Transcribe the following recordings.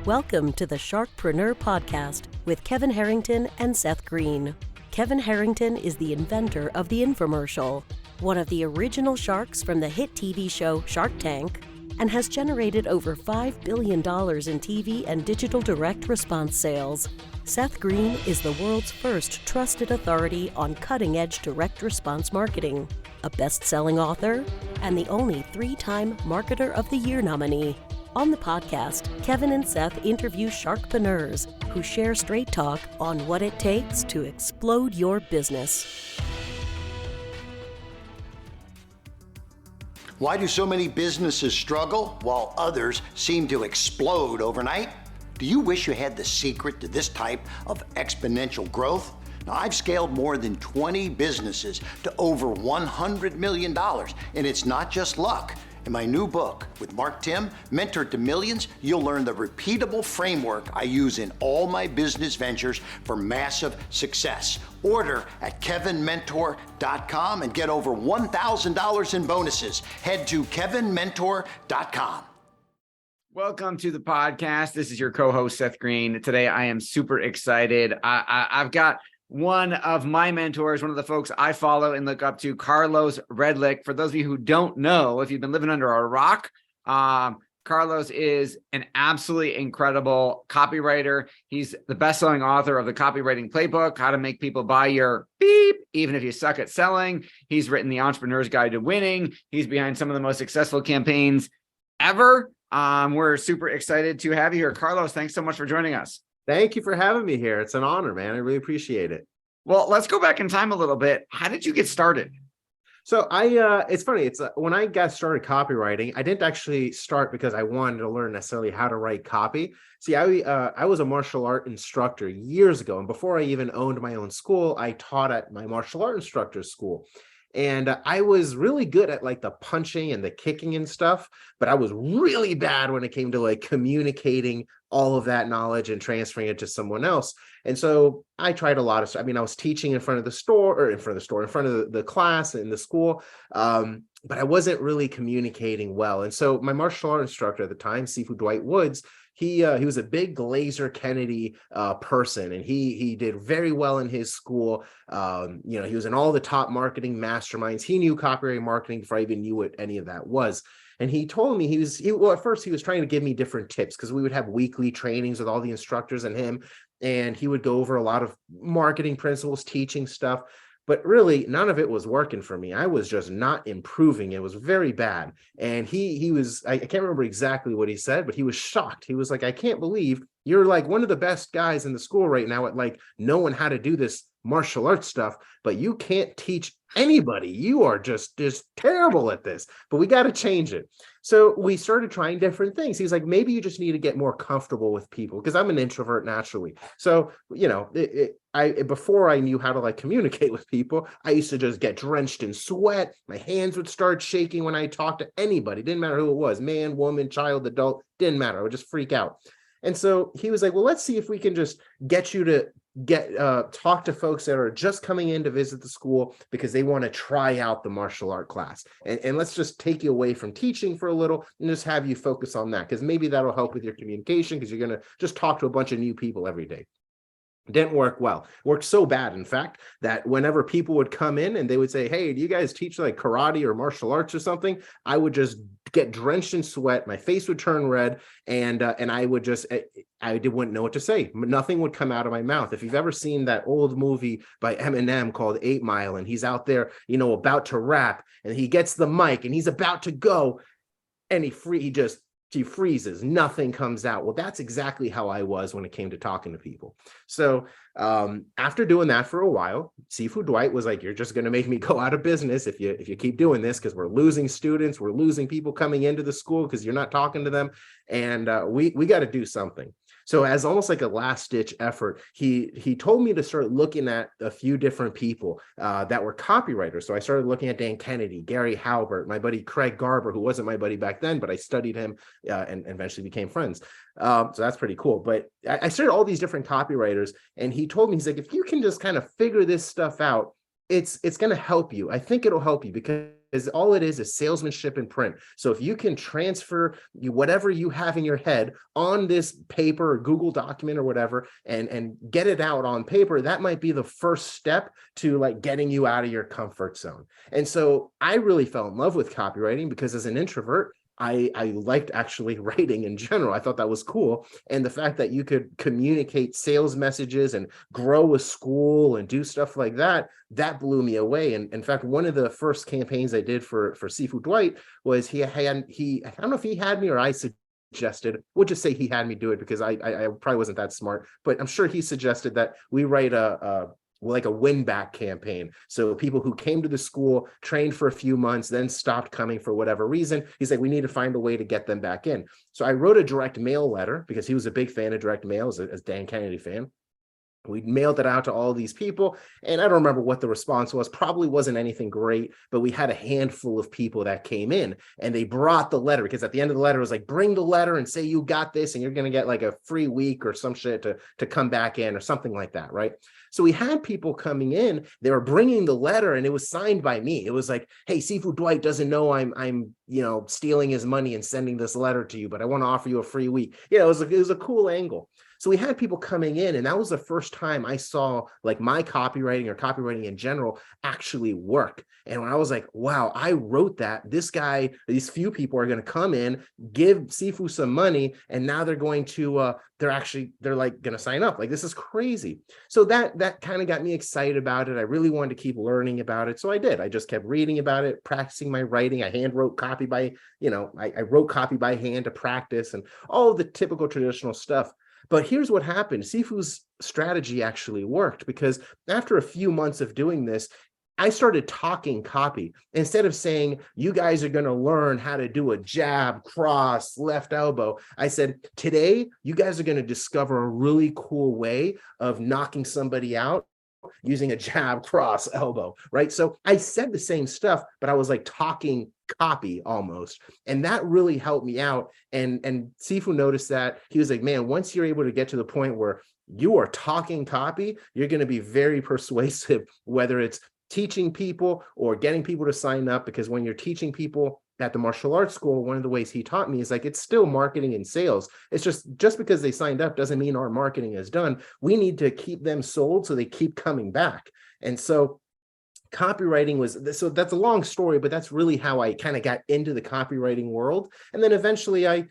Welcome to the Sharkpreneur podcast with Kevin Harrington and Seth Green. Kevin Harrington is the inventor of the infomercial, one of the original sharks from the hit TV show Shark Tank, and has generated over $5 billion in TV and digital direct response sales. Seth Green is the world's first trusted authority on cutting-edge direct response marketing, a best-selling author, and the only 3-time Marketer of the Year nominee. On the podcast, Kevin and Seth interview sharkpreneurs who share straight talk on what it takes to explode your business. Why do so many businesses struggle while others seem to explode overnight? Do you wish you had the secret to this type of exponential growth? Now, I've scaled more than 20 businesses to over $100 million, and it's not just luck. In my new book with Mark Tim, Mentor to Millions, you'll learn the repeatable framework I use in all my business ventures for massive success. Order at kevinmentor.com and get over $1,000 in bonuses. Head to kevinmentor.com. Welcome to the podcast. This is your co-host, Seth Green. Today, I am super excited. I've got one of my mentors, one of the folks I follow and look up to, Carlos Redlich. For those of you who don't know, if you've been living under a rock, Carlos is an absolutely incredible copywriter. He's the best-selling author of the Copywriting Playbook, How to Make People Buy Your Beep, Even If You Suck at Selling. He's written The Entrepreneur's Guide to Winning. He's behind some of the most successful campaigns ever. We're super excited to have you here. Carlos, thanks so much for joining us. Thank you for having me here. It's an honor, man. I really appreciate it. Well, let's go back in time a little bit. How did you get started? So it's funny. It's when I got started copywriting, I didn't actually start because I wanted to learn necessarily how to write copy. See, I was a martial art instructor years ago. And before I even owned my own school, I taught at my martial art instructor's school. And I was really good at like the punching and the kicking and stuff, but I was really bad when it came to like communicating all of that knowledge and transferring it to someone else. And so I tried a lot of stuff. I mean, I was teaching in front of the class in the school, but I wasn't really communicating well. And so my martial art instructor at the time, Sifu Dwight Woods, he was a big Glazer Kennedy person, and he did very well in his school. He was in all the top marketing masterminds. He knew copywriting marketing before I even knew what any of that was. And he told me at first he was trying to give me different tips because we would have weekly trainings with all the instructors and him, and he would go over a lot of marketing principles, teaching stuff. But really, none of it was working for me. I was just not improving. It was very bad. And he was, I can't remember exactly what he said, but he was shocked. He was like, I can't believe you're like one of the best guys in the school right now at like knowing how to do this martial arts stuff, but you can't teach anybody. You are just terrible at this, but we got to change it. So we started trying different things. He's like, maybe you just need to get more comfortable with people, because I'm an introvert naturally. So, before I knew how to like communicate with people, I used to just get drenched in sweat. My hands would start shaking when I talked to anybody. Didn't matter who it was, man, woman, child, adult, didn't matter. I would just freak out. And so he was like, well, let's see if we can just get you to talk to folks that are just coming in to visit the school because they want to try out the martial art class. And let's just take you away from teaching for a little and just have you focus on that, because maybe that'll help with your communication, because you're going to just talk to a bunch of new people every day. Didn't work well. Worked so bad, in fact, that whenever people would come in and they would say, hey, do you guys teach like karate or martial arts or something? I would just get drenched in sweat. My face would turn red, and I wouldn't know what to say. Nothing would come out of my mouth. If you've ever seen that old movie by Eminem called 8 Mile, and he's out there, about to rap, and he gets the mic and he's about to go, and he freezes, nothing comes out. Well, that's exactly how I was when it came to talking to people. So after doing that for a while, Sifu Dwight was like, you're just going to make me go out of business if you keep doing this, because we're losing students, we're losing people coming into the school because you're not talking to them, and we got to do something. So as almost like a last ditch effort, he told me to start looking at a few different people that were copywriters. So I started looking at Dan Kennedy, Gary Halbert, my buddy Craig Garber, who wasn't my buddy back then, but I studied him and eventually became friends. So that's pretty cool. But I started all these different copywriters, and he told me, he's like, if you can just kind of figure this stuff out, it's going to help you. I think it'll help you because all it is salesmanship in print. So if you can transfer whatever you have in your head on this paper or Google document or whatever, and get it out on paper, that might be the first step to like getting you out of your comfort zone. And so I really fell in love with copywriting because as an introvert, I liked actually writing in general. I thought that was cool. And the fact that you could communicate sales messages and grow a school and do stuff like that, that blew me away. And in fact, one of the first campaigns I did for Seafood Dwight was I don't know if he had me or I suggested, we'll just say he had me do it because I probably wasn't that smart, but I'm sure he suggested that we write a win back campaign. So people who came to the school, trained for a few months, then stopped coming for whatever reason, he's like, we need to find a way to get them back in. So I wrote a direct mail letter because he was a big fan of direct mail, as Dan Kennedy fan. We mailed it out to all these people, and I don't remember what the response was. Probably wasn't anything great, but we had a handful of people that came in, and they brought the letter because at the end of the letter it was like, bring the letter and say you got this, and you're going to get like a free week or some shit to come back in or something like that, right? So we had people coming in, they were bringing the letter, and it was signed by me. It was like, hey, Seafood Dwight doesn't know I'm stealing his money and sending this letter to you, but I want to offer you a free week. Yeah, it was a cool angle. So we had people coming in, and that was the first time I saw like my copywriting or copywriting in general actually work. And when I was like, wow, I wrote that, this guy, these few people are going to come in, give Sifu some money, and now they're going to, they're like going to sign up. Like, this is crazy. So that kind of got me excited about it. I really wanted to keep learning about it. So I did. I just kept reading about it, practicing my writing. I hand wrote copy by, I wrote copy by hand to practice and all of the typical traditional stuff. But here's what happened. Sifu's strategy actually worked because after a few months of doing this, I started talking copy. Instead of saying, you guys are going to learn how to do a jab, cross, left elbow, I said, today, you guys are going to discover a really cool way of knocking somebody out using a jab, cross, elbow, right? So I said the same stuff, but I was like talking copy almost. And that really helped me out. And Sifu noticed that. He was like, man, once you're able to get to the point where you are talking copy, you're going to be very persuasive, whether it's teaching people or getting people to sign up. Because when you're teaching people at the martial arts school, one of the ways he taught me is like, it's still marketing and sales. It's just because they signed up doesn't mean our marketing is done. We need to keep them sold so they keep coming back. And so copywriting so that's a long story, but that's really how I kind of got into the copywriting world. And then eventually I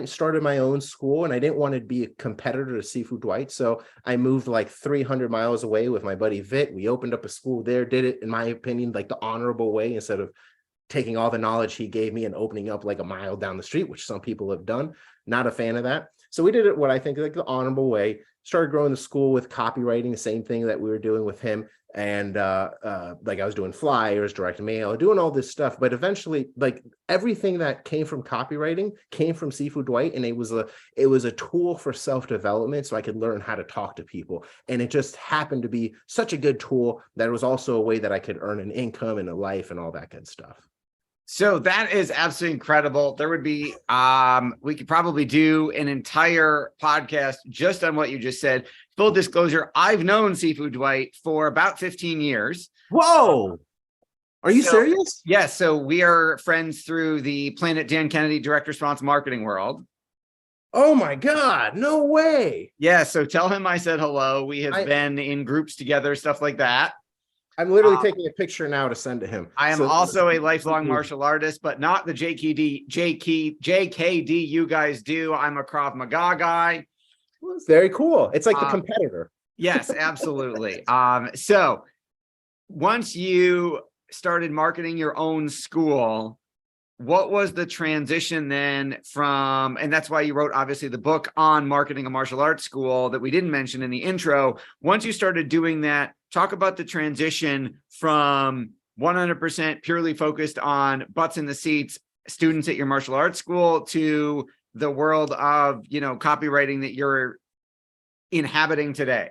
started my own school, and I didn't want to be a competitor to Seafood Dwight. So I moved like 300 miles away with my buddy Vit. We opened up a school there, did it, in my opinion, like the honorable way, instead of taking all the knowledge he gave me and opening up like a mile down the street, which some people have done. Not a fan of that. So we did it what I think like the honorable way, started growing the school with copywriting, the same thing that we were doing with him. And like I was doing flyers, direct mail, doing all this stuff. But eventually, like everything that came from copywriting came from Seafood Dwight, and it was a tool for self-development, so I could learn how to talk to people. And it just happened to be such a good tool that it was also a way that I could earn an income and a life and all that good stuff. So that is absolutely incredible. There would be, we could probably do an entire podcast just on what you just said. Full disclosure, I've known Seafood Dwight for about 15 years. Whoa. Are you serious? Yes. So we are friends through the Planet Dan Kennedy direct response marketing world. Oh my God, no way. Yeah. So tell him I said hello. We have been in groups together, stuff like that. I'm literally taking a picture now to send to him. I am also a lifelong martial artist, but not the JKD you guys do. I'm a Krav Maga guy. Very cool. It's like the competitor. Yes, absolutely. So once you started marketing your own school, what was the transition then from, and that's why you wrote obviously the book on marketing a martial arts school that we didn't mention in the intro. Once you started doing that, talk about the transition from 100% purely focused on butts in the seats students at your martial arts school to the world of, copywriting that you're inhabiting today.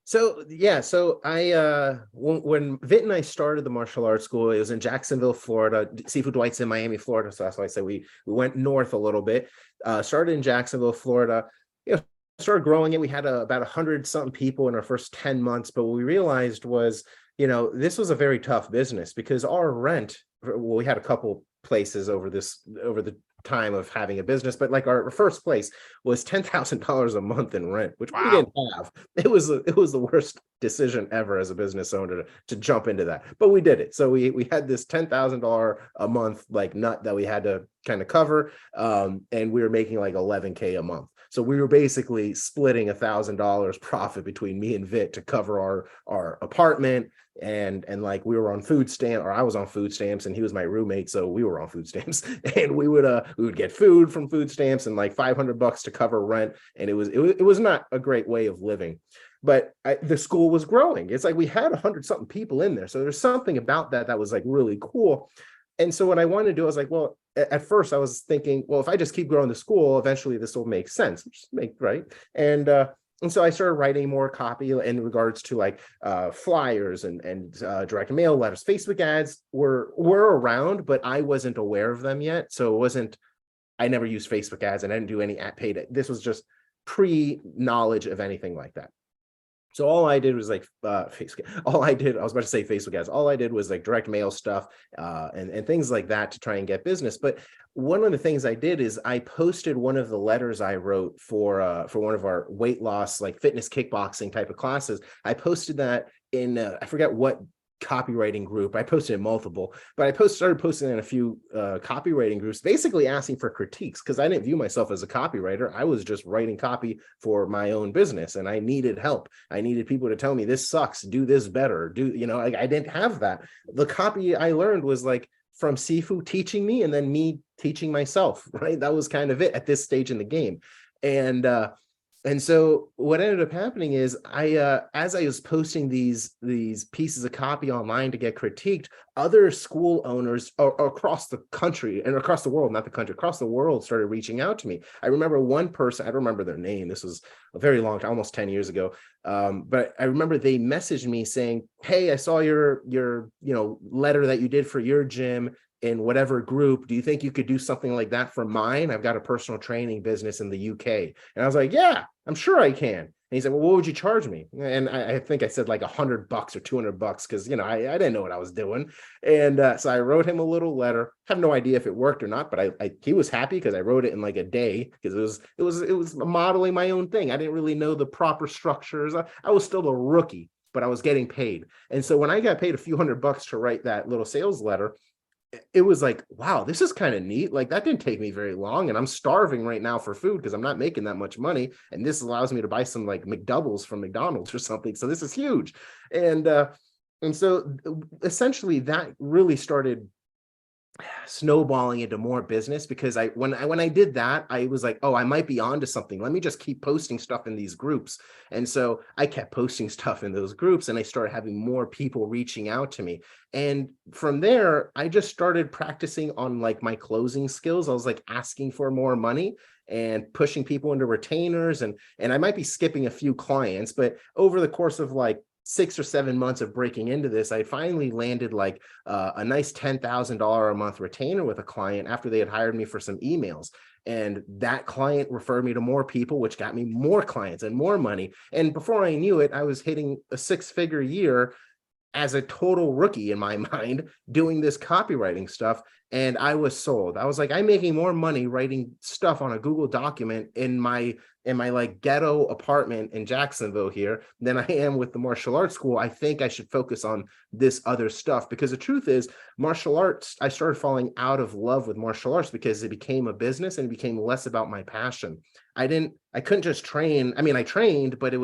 So, yeah, so I, when Vit and I started the martial arts school, it was in Jacksonville, Florida. Seafood Dwight's in Miami, Florida. So that's why I said we went north a little bit, started in Jacksonville, Florida, started growing it. We had about 100 something people in our first 10 months. But what we realized was this was a very tough business because our rent, well, we had a couple places over the time of having a business, but like our first place was $10,000 a month in rent, which we didn't have. It was the worst decision ever as a business owner to jump into that, but we did it. So we had this $10,000 a month like nut that we had to kind of cover, and we were making like $11K a month. So we were basically splitting $1,000 profit between me and Vit to cover our apartment. And like we were on food stamp, or I was on food stamps and he was my roommate, so we were on food stamps, and we would get food from food stamps and like $500 to cover rent, and it was not a great way of living. But the school was growing. It's like we had 100-something people in there, so there's something about that was like really cool. And so what I wanted to do, I was like, well, at first I was thinking, well, if I just keep growing the school, eventually this will make sense, right? And so I started writing more copy in regards to like flyers and direct mail letters. Facebook ads were around, but I wasn't aware of them yet. So I never used Facebook ads and I didn't do any paid. This was just pre-knowledge of anything like that. So all I did was like Facebook. I was about to say Facebook ads. All I did was like direct mail stuff and things like that to try and get business. But one of the things I did is I posted one of the letters I wrote for one of our weight loss, like fitness kickboxing type of classes. I posted that in I forget what copywriting group. I posted in multiple, but I started posting in a few copywriting groups, basically asking for critiques because I didn't view myself as a copywriter. I was just writing copy for my own business, and I needed help. I needed people to tell me this sucks, do this better, I didn't have that. The copy I learned was like from Sifu teaching me, and then me teaching myself. Right, that was kind of it at this stage in the game, and so what ended up happening is as I was posting these pieces of copy online to get critiqued, other school owners across the country and across the world, not the country, across the world started reaching out to me. I remember one person, I don't remember their name. This was a very long time, almost 10 years ago. But I remember they messaged me saying, hey, I saw your letter that you did for your gym in whatever group. Do you think you could do something like that for mine? I've got a personal training business in the UK. And I was like, yeah, I'm sure I can. And he said, well, what would you charge me? And I think I said like $100 or $200 because, I didn't know what I was doing. And so I wrote him a little letter. Have no idea if it worked or not, but he was happy because I wrote it in like a day because it was modeling my own thing. I didn't really know the proper structures. I was still a rookie, but I was getting paid. And so when I got paid a few $100 to write that little sales letter, it was like, wow, this is kind of neat. Like that didn't take me very long, and I'm starving right now for food because I'm not making that much money. And this allows me to buy some like McDoubles from McDonald's or something. So this is huge. And so essentially that really started snowballing into more business because when I did that, I was like, oh, I might be onto something. Let me just keep posting stuff in these groups. And so I kept posting stuff in those groups, and I started having more people reaching out to me. And from there, I just started practicing on like my closing skills. I was like asking for more money and pushing people into retainers. And I might be skipping a few clients, but over the course of like 6 or 7 months of breaking into this, I finally landed like a nice $10,000 a month retainer with a client after they had hired me for some emails. And that client referred me to more people, which got me more clients and more money. And before I knew it, I was hitting a 6-figure year as a total rookie in my mind doing this copywriting stuff. And I was sold. I was like, I'm making more money writing stuff on a Google document in my like ghetto apartment in Jacksonville here than I am with the martial arts school. I think I should focus on this other stuff, because the truth is martial arts, I started falling out of love with martial arts because it became a business and it became less about my passion. I couldn't just train. I mean, I trained, but it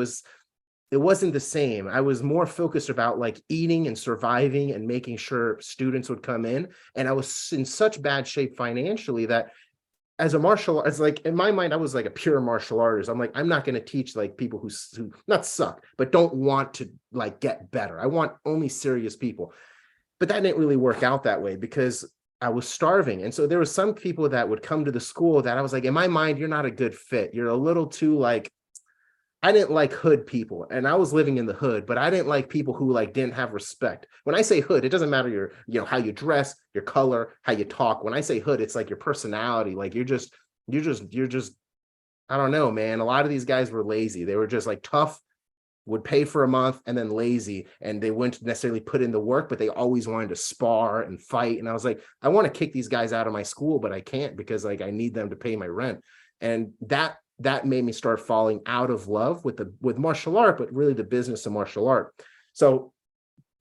wasn't the same. I was more focused about like eating and surviving and making sure students would come in. And I was in such bad shape financially that as a martial arts, like in my mind, I was like a pure martial artist. I'm like, I'm not going to teach like people who not suck, but don't want to like get better. I want only serious people. But that didn't really work out that way because I was starving. And so there were some people that would come to the school that I was like, in my mind, you're not a good fit. You're a little too like, I didn't like hood people, and I was living in the hood, but I didn't like people who like didn't have respect. When I say hood, it doesn't matter how you dress, your color, how you talk. When I say hood, it's like your personality. Like you're just, I don't know, man. A lot of these guys were lazy. They were just like tough, would pay for a month and then lazy, and they wouldn't necessarily put in the work, but they always wanted to spar and fight. And I was like, I want to kick these guys out of my school, but I can't because like I need them to pay my rent. And that made me start falling out of love with martial art, but really the business of martial art. So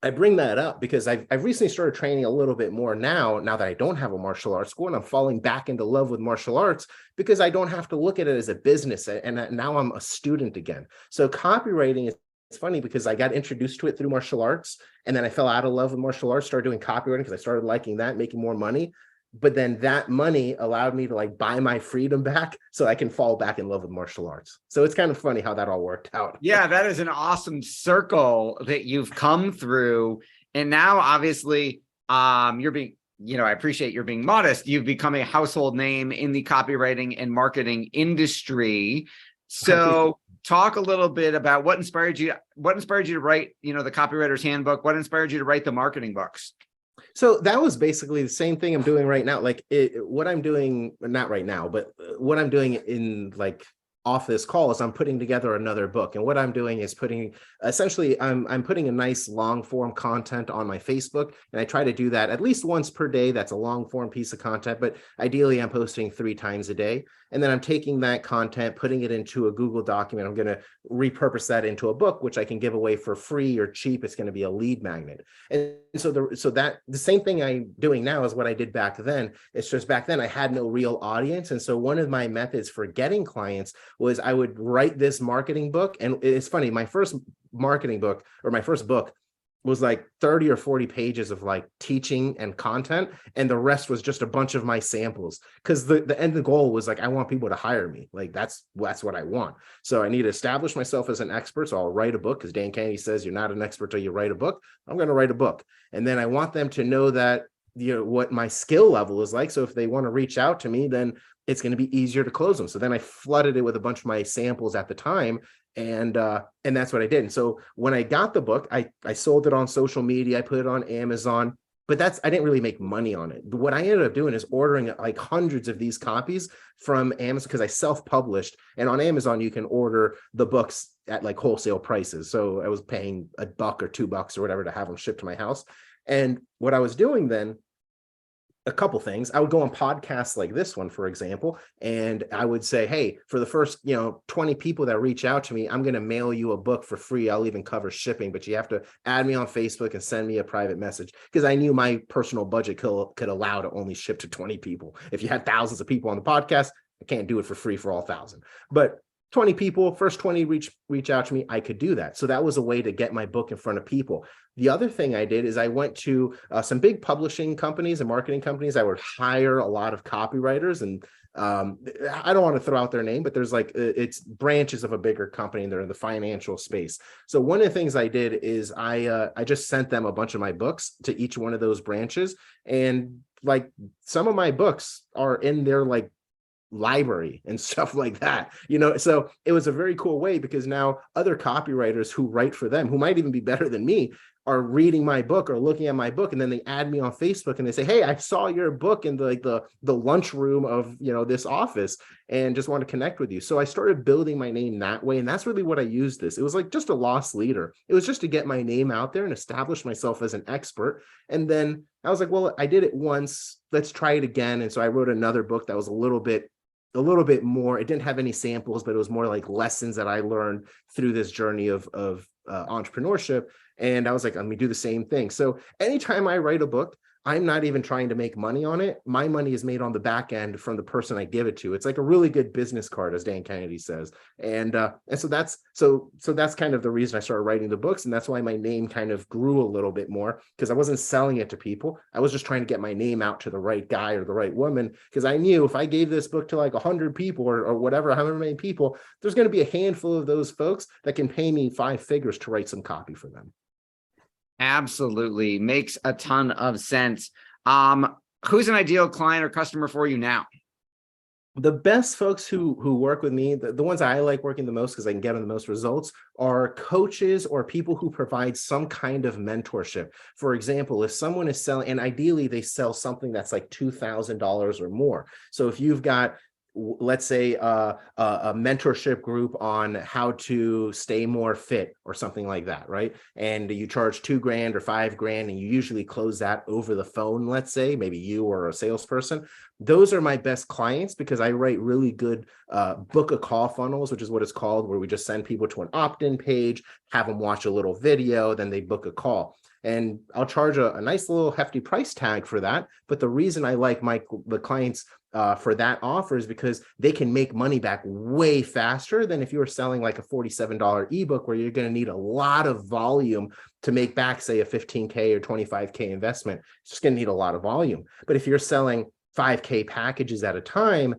I bring that up because I've recently started training a little bit more now that I don't have a martial arts school, and I'm falling back into love with martial arts because I don't have to look at it as a business, and now I'm a student again. So copywriting is, it's funny because I got introduced to it through martial arts, and then I fell out of love with martial arts, started doing copywriting because I started liking that, making more money. But then that money allowed me to like buy my freedom back so I can fall back in love with martial arts. So it's kind of funny how that all worked out. Yeah, that is an awesome circle that you've come through. And now obviously you're being, I appreciate you're being modest. You've become a household name in the copywriting and marketing industry. So talk a little bit about what inspired you to write, the Copywriter's Handbook. What inspired you to write the marketing books? So that was basically the same thing I'm doing right now. Like what I'm doing, not right now, but what I'm doing in like off this call is I'm putting together another book. And what I'm doing is essentially I'm putting a nice long form content on my Facebook. And I try to do that at least once per day. That's a long form piece of content, but ideally I'm posting 3 times a day. And then I'm taking that content, putting it into a Google document. I'm going to repurpose that into a book, which I can give away for free or cheap. It's going to be a lead magnet. And so the same thing I'm doing now is what I did back then. It's just back then I had no real audience. And so one of my methods for getting clients was I would write this marketing book. And it's funny, my first marketing book or my first book was like 30 or 40 pages of like teaching and content. And the rest was just a bunch of my samples. Because the end goal was like, I want people to hire me. Like that's what I want. So I need to establish myself as an expert. So I'll write a book because Dan Kennedy says you're not an expert till you write a book. I'm going to write a book. And then I want them to know that, what my skill level is like. So if they want to reach out to me, then it's going to be easier to close them. So then I flooded it with a bunch of my samples at the time. And that's what I did. And so when I got the book, I sold it on social media. I put it on Amazon, but I didn't really make money on it. But what I ended up doing is ordering like hundreds of these copies from Amazon because I self-published, and on Amazon, you can order the books at like wholesale prices. So I was paying $1 or $2 or whatever to have them shipped to my house. And what I was doing then, a couple things. I would go on podcasts like this one, for example, and I would say, hey, for the first, 20 people that reach out to me, I'm going to mail you a book for free. I'll even cover shipping, but you have to add me on Facebook and send me a private message because I knew my personal budget could allow to only ship to 20 people. If you had thousands of people on the podcast, I can't do it for free for all 1,000. But 20 people, first 20 reach out to me, I could do that. So that was a way to get my book in front of people. The other thing I did is I went to some big publishing companies and marketing companies. I would hire a lot of copywriters, and I don't want to throw out their name, but there's like, it's branches of a bigger company and they're in the financial space. So one of the things I did is I just sent them a bunch of my books to each one of those branches. And like some of my books are in their like library and stuff like that, so it was a very cool way because now other copywriters who write for them, who might even be better than me, are reading my book or looking at my book, and then they add me on Facebook and they say, hey, I saw your book in the lunchroom of this office and just want to connect with you. So I started building my name that way, and that's really what I used this. It was like just a lost leader. It was just to get my name out there and establish myself as an expert. And then I was like, well, I did it once, let's try it again. And so I wrote another book that was a little bit more. It didn't have any samples, but it was more like lessons that I learned through this journey of entrepreneurship. And I was like, let me do the same thing. So anytime I write a book, I'm not even trying to make money on it. My money is made on the back end from the person I give it to. It's like a really good business card, as Dan Kennedy says. And so that's kind of the reason I started writing the books. And that's why my name kind of grew a little bit more, because I wasn't selling it to people. I was just trying to get my name out to the right guy or the right woman, because I knew if I gave this book to like 100 people or whatever, however many people, there's going to be a handful of those folks that can pay me 5 figures to write some copy for them. Absolutely. Makes a ton of sense. Who's an ideal client or customer for you now? The best folks who work with me, the ones I like working the most because I can get them the most results, are coaches or people who provide some kind of mentorship. For example, if someone is selling, and ideally they sell something that's like $2,000 or more. So if you've got let's say a mentorship group on how to stay more fit or something like that, right? And you charge $2,000 or $5,000, and you usually close that over the phone, let's say, maybe you or a salesperson. Those are my best clients because I write really good book a call funnels, which is what it's called, where we just send people to an opt-in page, have them watch a little video, then they book a call. And I'll charge a nice little hefty price tag for that. But the reason I like the clients for that offer is because they can make money back way faster than if you were selling like a $47 ebook, where you're going to need a lot of volume to make back, say, a $15K or $25K investment. It's just going to need a lot of volume. But if you're selling 5K packages at a time,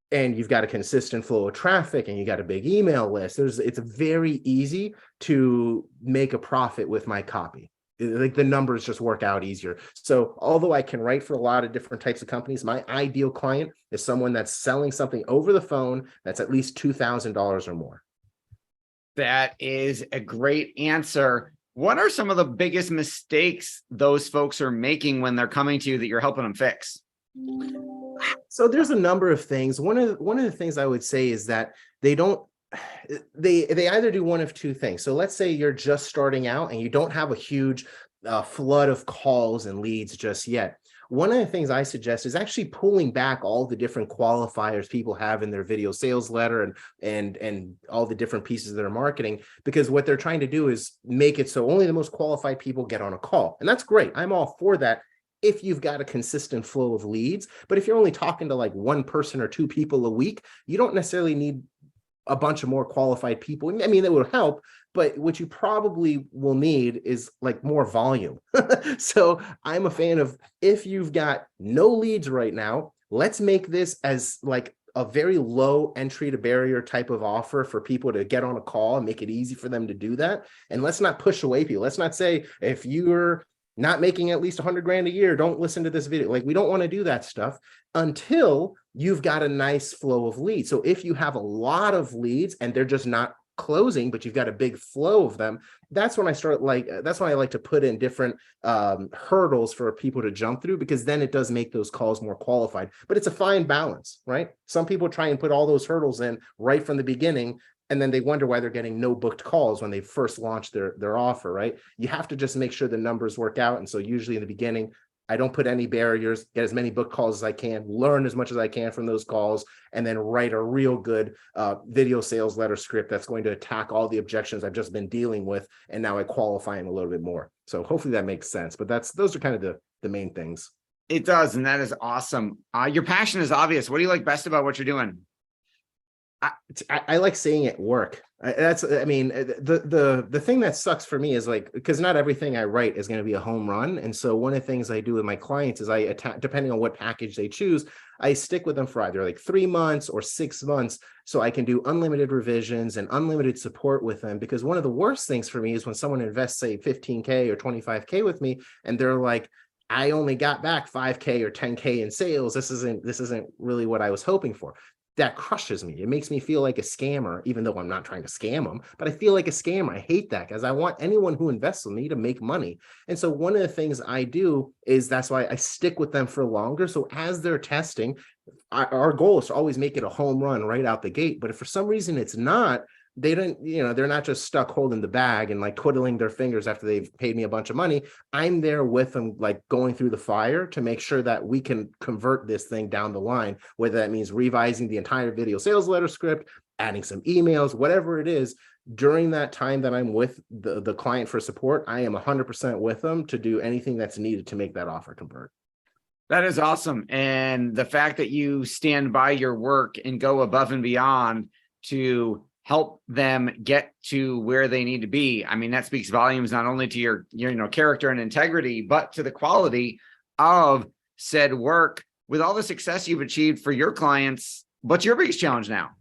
and you've got a consistent flow of traffic and you got a big email list, it's very easy to make a profit with my copy. Like the numbers just work out easier. So although I can write for a lot of different types of companies, my ideal client is someone that's selling something over the phone that's at least $2,000 or more. That is a great answer. What are some of the biggest mistakes those folks are making when they're coming to you that you're helping them fix? So there's a number of things. One of the things I would say is that they either do one of two things. So let's say you're just starting out and you don't have a huge flood of calls and leads just yet. One of the things I suggest is actually pulling back all the different qualifiers people have in their video sales letter and all the different pieces of their marketing, because what they're trying to do is make it so only the most qualified people get on a call. And that's great. I'm all for that if you've got a consistent flow of leads. But if you're only talking to like one person or two people a week, you don't necessarily need a bunch of more qualified people. I mean, that will help, but what you probably will need is like more volume. So I'm a fan of, if you've got no leads right now, let's make this as like a very low entry to barrier type of offer for people to get on a call and make it easy for them to do that. And let's not push away people. Let's not say, if you're not making at least $100,000 a year, don't listen to this video. Like, we don't want to do that stuff until you've got a nice flow of leads. So if you have a lot of leads and they're just not closing, but you've got a big flow of them, that's when I like to put in different hurdles for people to jump through, because then it does make those calls more qualified. But it's a fine balance, right? Some people try and put all those hurdles in right from the beginning, and then they wonder why they're getting no booked calls when they first launched their offer, right? You have to just make sure the numbers work out. And so usually in the beginning, I don't put any barriers, get as many booked calls as I can, learn as much as I can from those calls, and then write a real good video sales letter script that's going to attack all the objections I've just been dealing with. And now I qualify them a little bit more. So hopefully that makes sense. But those are kind of the main things. It does. And that is awesome. Your passion is obvious. What do you like best about what you're doing? I like seeing it work. The thing that sucks for me is like, because not everything I write is going to be a home run. And so one of the things I do with my clients is depending on what package they choose, I stick with them for either like 3 months or 6 months, so I can do unlimited revisions and unlimited support with them. Because one of the worst things for me is when someone invests, say, 15K or 25K with me, and they're like, I only got back 5K or 10K in sales. This isn't really what I was hoping for. That crushes me. It makes me feel like a scammer, even though I'm not trying to scam them, but I feel like a scammer. I hate that, because I want anyone who invests with me to make money. And so one of the things I do is, that's why I stick with them for longer. So as they're testing, our goal is to always make it a home run right out the gate. But if for some reason it's not, they're not just stuck holding the bag and like twiddling their fingers after they've paid me a bunch of money. I'm there with them, like going through the fire to make sure that we can convert this thing down the line, whether that means revising the entire video sales letter script, adding some emails, whatever it is. During that time that I'm with the client for support, I am 100% with them to do anything that's needed to make that offer convert. That is awesome. And the fact that you stand by your work and go above and beyond to help them get to where they need to be, I mean, that speaks volumes not only to your character and integrity, but to the quality of said work. With all the success you've achieved for your clients, what's your biggest challenge now?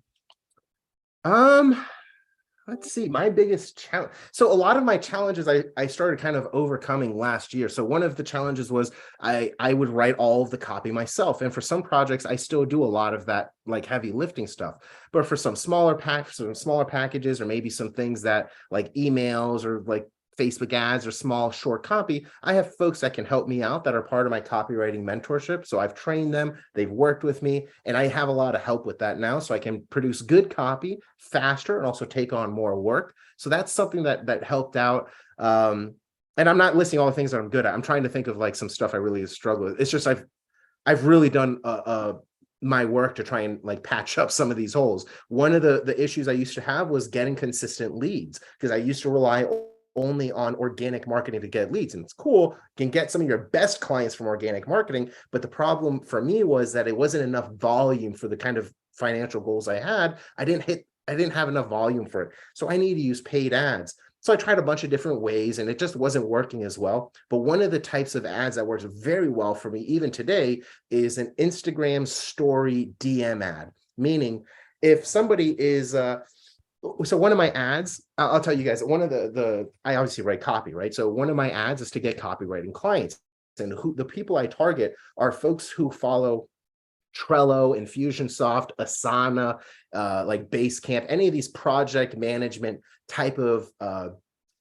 Let's see, my biggest challenge. So a lot of my challenges I started kind of overcoming last year. So one of the challenges was I would write all of the copy myself. And for some projects, I still do a lot of that, like heavy lifting stuff. But for some smaller packages, or maybe some things that like emails or like Facebook ads or small short copy, I have folks that can help me out that are part of my copywriting mentorship. So I've trained them, they've worked with me, and I have a lot of help with that now. So I can produce good copy faster and also take on more work. So that's something that helped out. And I'm not listing all the things that I'm good at. I'm trying to think of like some stuff I really struggle with. It's just I've really done my work to try and like patch up some of these holes. One of the issues I used to have was getting consistent leads, because I used to rely only on organic marketing to get leads. And it's cool, you can get some of your best clients from organic marketing. But the problem for me was that it wasn't enough volume for the kind of financial goals I had. I didn't have enough volume for it. So I need to use paid ads. So I tried a bunch of different ways and it just wasn't working as well. But one of the types of ads that works very well for me even today is an Instagram story DM ad. Meaning if somebody is, so one of my ads, I'll tell you guys, one of I obviously write copy, right? So one of my ads is to get copywriting clients. And the people I target are folks who follow Trello, Infusionsoft, Asana, like Basecamp, any of these project management type of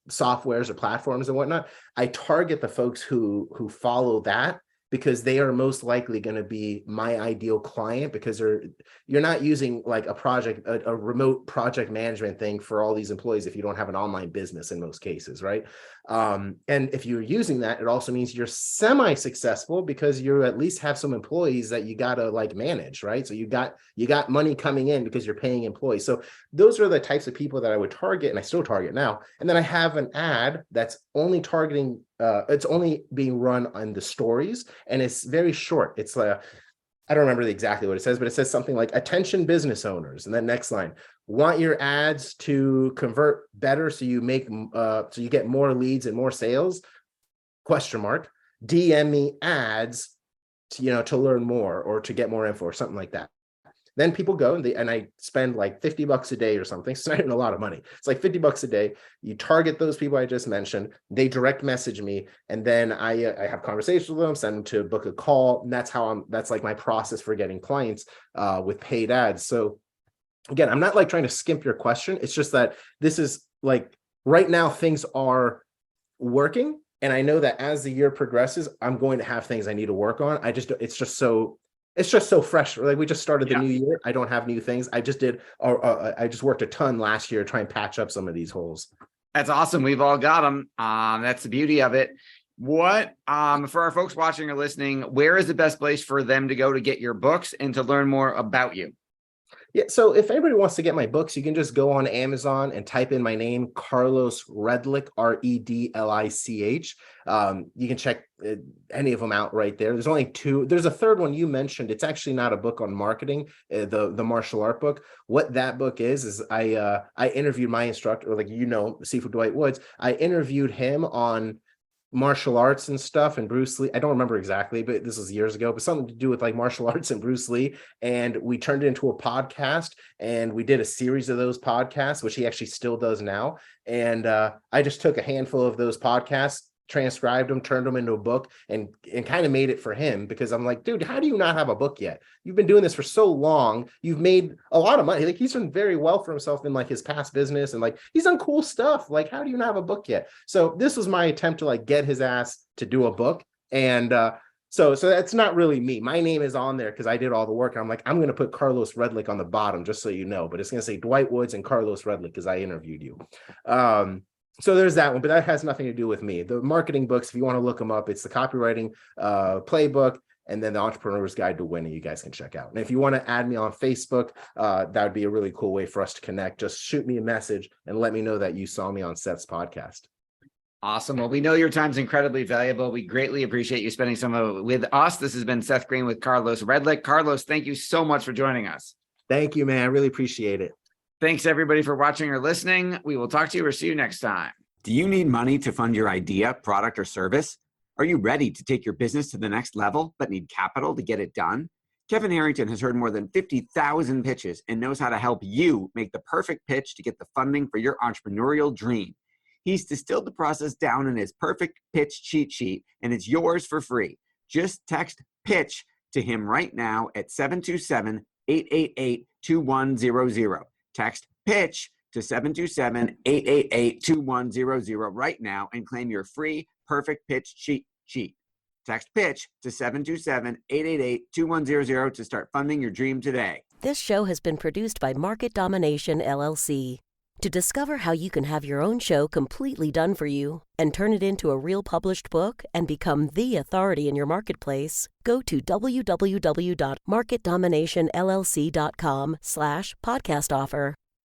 softwares or platforms and whatnot. I target the folks who follow that, because they are most likely going to be my ideal client, because you're not using like a remote project management thing for all these employees if you don't have an online business in most cases, right? And if you're using that, it also means you're semi-successful because you at least have some employees that you got to like manage, right? So you got money coming in because you're paying employees. So those are the types of people that I would target, and I still target now. And then I have an ad that's only targeting, it's only being run on the stories, and it's very short. It's like, I don't remember exactly what it says, but it says something like attention business owners. And then next line, want your ads to convert better so you make, so you get more leads and more sales, ? DM me ads to, to learn more or to get more info or something like that. Then people go and I spend like $50 a day or something. It's not even a lot of money. It's like $50 a day. You target those people I just mentioned. They direct message me, and then I have conversations with them, send them to book a call. And that's like my process for getting clients with paid ads. So again, I'm not like trying to skimp your question. It's just that this is like right now things are working, and I know that as the year progresses, I'm going to have things I need to work on. It's just so fresh. Like we just started the new year. I don't have new things. I just worked a ton last year to try and patch up some of these holes. That's awesome. We've all got them. That's the beauty of it. What, for our folks watching or listening, where is the best place for them to go to get your books and to learn more about you? Yeah, so if anybody wants to get my books, you can just go on Amazon and type in my name, Carlos Redlich, Redlich. You can check any of them out right there. There's only two. There's a third one you mentioned. It's actually not a book on marketing, the martial art book. What that book is I interviewed my instructor, like Seafood Dwight Woods. I interviewed him on martial arts and stuff, and Bruce Lee. I don't remember exactly, but this was years ago, but something to do with like martial arts and Bruce Lee. And we turned it into a podcast, and we did a series of those podcasts, which he actually still does now. And I just took a handful of those podcasts, transcribed them, turned them into a book, and kind of made it for him, because I'm like, dude, how do you not have a book yet? You've been doing this for so long. You've made a lot of money. Like he's done very well for himself in like his past business, and like he's done cool stuff. Like, how do you not have a book yet? So this was my attempt to like get his ass to do a book. And so that's not really me. My name is on there because I did all the work. And I'm like, I'm going to put Carlos Redlich on the bottom, just so you know, but it's going to say Dwight Woods and Carlos Redlich because I interviewed you. So there's that one, but that has nothing to do with me. The marketing books, if you want to look them up, it's the Copywriting Playbook, and then the Entrepreneur's Guide to Winning, you guys can check out. And if you want to add me on Facebook, that would be a really cool way for us to connect. Just shoot me a message and let me know that you saw me on Seth's podcast. Awesome. Well, we know your time's incredibly valuable. We greatly appreciate you spending some of it with us. This has been Seth Green with Carlos Redlich. Carlos, thank you so much for joining us. Thank you, man. I really appreciate it. Thanks, everybody, for watching or listening. We will talk to you or see you next time. Do you need money to fund your idea, product, or service? Are you ready to take your business to the next level but need capital to get it done? Kevin Harrington has heard more than 50,000 pitches and knows how to help you make the perfect pitch to get the funding for your entrepreneurial dream. He's distilled the process down in his perfect pitch cheat sheet, and it's yours for free. Just text PITCH to him right now at 727-888-2100. Text PITCH to 727-888-2100 right now and claim your free perfect pitch cheat sheet. Text PITCH to 727-888-2100 to start funding your dream today. This show has been produced by Market Domination, LLC. To discover how you can have your own show completely done for you and turn it into a real published book and become the authority in your marketplace, go to www.marketdominationllc.com/podcast offer.